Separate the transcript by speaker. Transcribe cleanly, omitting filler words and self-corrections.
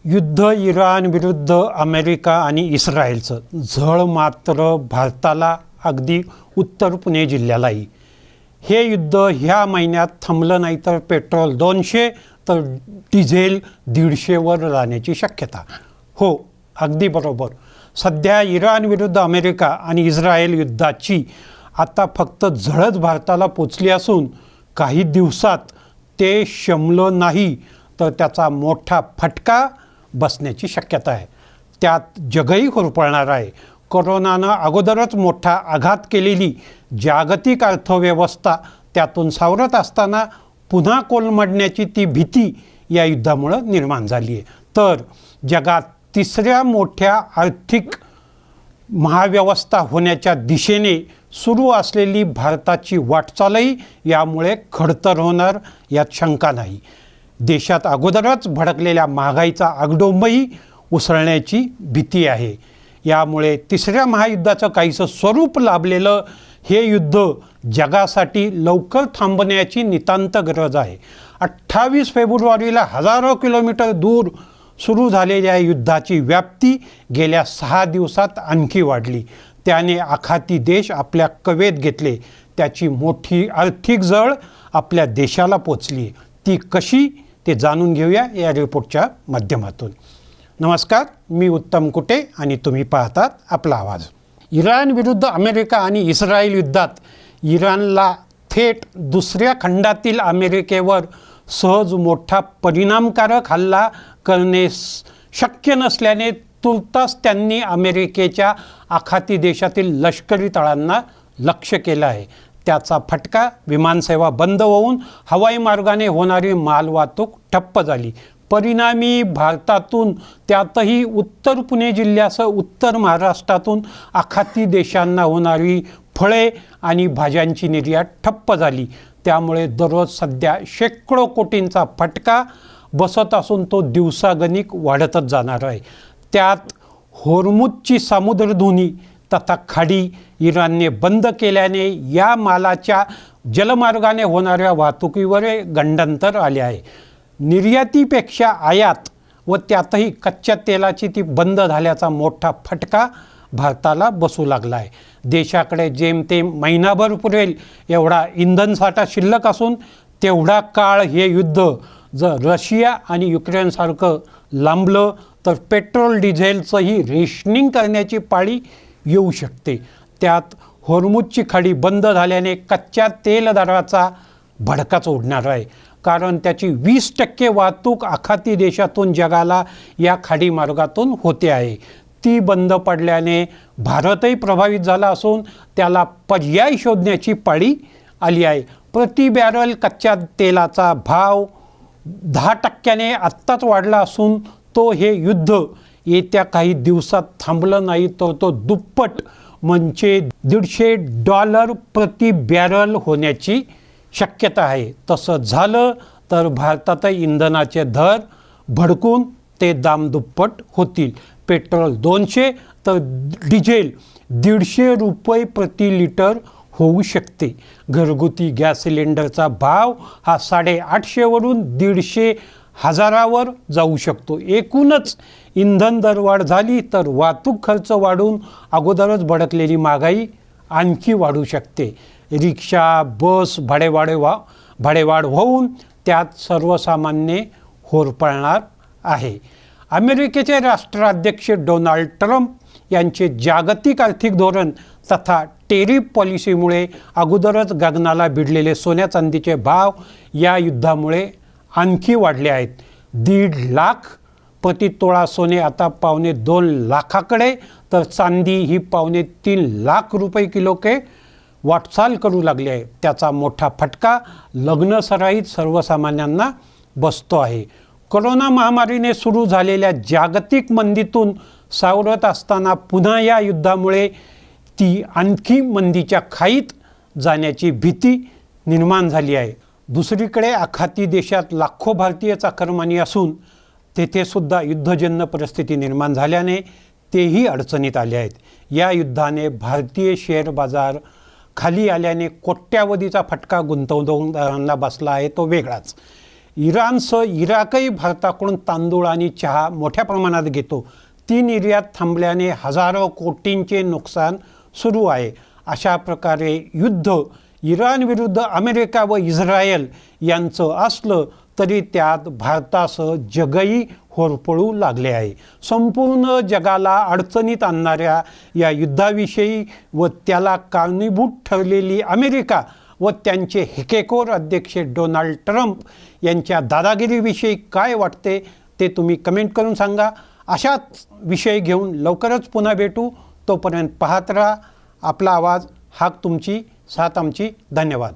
Speaker 1: युद्ध इराण विरुद्ध अमेरिका आणि इस्रायलचं झळ मात्र भारताला, अगदी उत्तर पुणे जिल्ह्यालाही. हे युद्ध ह्या महिन्यात थांबलं नाही तर पेट्रोल 200 तर डिझेल 150वर जाण्याची शक्यता. हो, अगदी बरोबर. सध्या इराण विरुद्ध अमेरिका आणि इस्रायल युद्धाची आता फक्त झळच भारताला पोचली असून काही दिवसात ते शमलं नाही तर त्याचा मोठा फटका बसण्याची शक्यता आहे. त्यात जगही होरपळणार आहे. कोरोनानं अगोदरच मोठा आघात केलेली जागतिक अर्थव्यवस्था त्यातून सावरत असताना पुन्हा कोलमडण्याची ती भीती या युद्धामुळं निर्माण झाली आहे. तर जगात तिसऱ्या मोठ्या आर्थिक महाव्यवस्था होण्याच्या दिशेने सुरू असलेली भारताची वाटचालही यामुळे खडतर होणार यात शंका नाही. देशात अगोदरच भडकलेल्या महागाईचा आगडोंबही उसळण्याची भीती आहे. यामुळे तिसऱ्या महायुद्धाचं काहीसं स्वरूप लाभलेलं हे युद्ध जगासाठी लवकर थांबण्याची नितांत गरज आहे. 28 फेब्रुवारीला हजारो किलोमीटर दूर सुरू झालेल्या युद्धाची व्याप्ती गेल्या 6 दिवसात आणखी वाढली. त्याने आखाती देश आपल्या कवेत घेतले. त्याची मोठी आर्थिक झळ आपल्या देशाला पोचली. ती कशी ते जाणून घेऊया या रिपोर्टच्या माध्यमातून. नमस्कार, मी उत्तम कुटे आणि तुम्ही पाहतात आपला आवाज. इराण विरुद्ध अमेरिका आणि इस्रायल युद्धात इराणला थेट दुसऱ्या खंडातील अमेरिकेवर सहज मोठा परिणामकारक हल्ला करणे शक्य नसल्याने तुर्तास त्यांनी अमेरिकेच्या आखाती देशातील लष्करी तळांना लक्ष्य केलं आहे. त्याचा फटका विमानसेवा बंद होऊन हवाई मार्गाने होणारी मालवाहतूक ठप्प झाली. परिणामी भारतातून, त्यातही उत्तर पुणे जिल्ह्यासह उत्तर महाराष्ट्रातून आखाती देशांना होणारी फळे आणि भाज्यांची निर्यात ठप्प झाली. त्यामुळे दररोज सध्या शेकडो कोटींचा फटका बसत असून तो दिवसागणिक वाढतच जाणार आहे. त्यात होर्मुझची सामुद्रधुनी तथा खाडी इराणने बंद केल्याने या मालाच्या जलमार्गाने होणाऱ्या वाहतुकीवर गंडांतर आले आहे. निर्यातीपेक्षा आयात व त्यातही कच्च्या तेलाची ती बंद झाल्याचा मोठा फटका भारताला बसू लागला आहे. देशाकडे जेमतेम महिनाभर पुरेल एवढा इंधनसाठा शिल्लक असून तेवढा काळ हे युद्ध जर रशिया आणि युक्रेनसारखं लांबलं तर पेट्रोल डिझेलचंही रेशनिंग करण्याची पाळी येऊ शकते. त्यात होर्मुझची खाडी बंद झाल्याने कच्च्या तेल दराचा भडकाच उडणार आहे. कारण त्याची 20% वाहतूक आखाती देशातून जगाला या खाडी मार्गातून होते आहे. ती बंद पडल्याने भारतही प्रभावित झाला असून त्याला पर्याय शोधण्याची पाळी आली आहे. प्रति बॅरल कच्च्या तेलाचा भाव 10% आत्ताच वाढला असून तो हे युद्ध येत्या काही दिवसात थांबलं नाही तर तो दुप्पट म्हणजे $150 प्रति बॅरल होण्याची शक्यता आहे. तसं झालं तर भारतातही इंधनाचे दर भडकून ते दामदुप्पट होतील. पेट्रोल 200 तर डिझेल ₹150 प्रति लिटर होऊ शकते. घरगुती गॅस सिलेंडरचा भाव हा 850 वरून 1,500 जाऊ शकतो. एकूणच इंधन दरवाढ झाली तर वाहतूक खर्च वाढून अगोदरच भडकलेली महागाई आणखी वाढू शकते. रिक्षा, बस भाडेवाढ होऊन त्यात सर्वसामान्य होरपळणार आहे. अमेरिकेचे राष्ट्राध्यक्ष डोनाल्ड ट्रम्प यांचे जागतिक आर्थिक धोरण तथा टेरिफ पॉलिसीमुळे अगोदरच गगनाला भिडलेले सोन्या चांदीचे भाव या युद्धामुळे आणखी वाढले आहेत. 1.5 लाख प्रति तोळा सोने आता $2.25 लाखाकडे तर चांदी ही $3.25 लाख किलोके वाटचाल करू लागली आहे. त्याचा मोठा फटका लग्नसराईत सर्वसामान्यांना बसतो आहे. कोरोना महामारीने सुरू झालेल्या जागतिक मंदीतून सावरत असताना पुन्हा या युद्धामुळे ती आणखी मंदीच्या खाईत जाण्याची भीती निर्माण झाली आहे. दुसरीकडे आखाती देशात लाखो भारतीय चाकरमानी असून तेथेसुद्धा युद्धजन्य परिस्थिती निर्माण झाल्याने तेही अडचणीत आले आहेत. या युद्धाने भारतीय शेअर बाजार खाली आल्याने कोट्यावधीचा फटका गुंतवणूकदारांना बसला आहे तो वेगळाच. इराणसह इराकही भारताकडून तांदूळ आणि चहा मोठ्या प्रमाणात घेतो. ती निर्यात थांबल्याने हजारो कोटींचे नुकसान सुरू आहे. अशा प्रकारे युद्ध इराण विरुद्ध अमेरिका व इस्रायल यांचं असलं तरी त्यात भारतासह जगही होरपळू लागले आहे. संपूर्ण जगाला अडचणीत आणणाऱ्या या युद्धाविषयी व त्याला कारणीभूत ठरलेली अमेरिका व त्यांचे हेकेखोर अध्यक्ष डोनाल्ड ट्रम्प यांच्या दादागिरीविषयी काय वाटते ते तुम्ही कमेंट करून सांगा. अशाच विषय घेऊन लवकरच पुन्हा भेटू. तोपर्यंत पाहत राहा आपला आवाज, हाक तुमची, साथ आमची. धन्यवाद.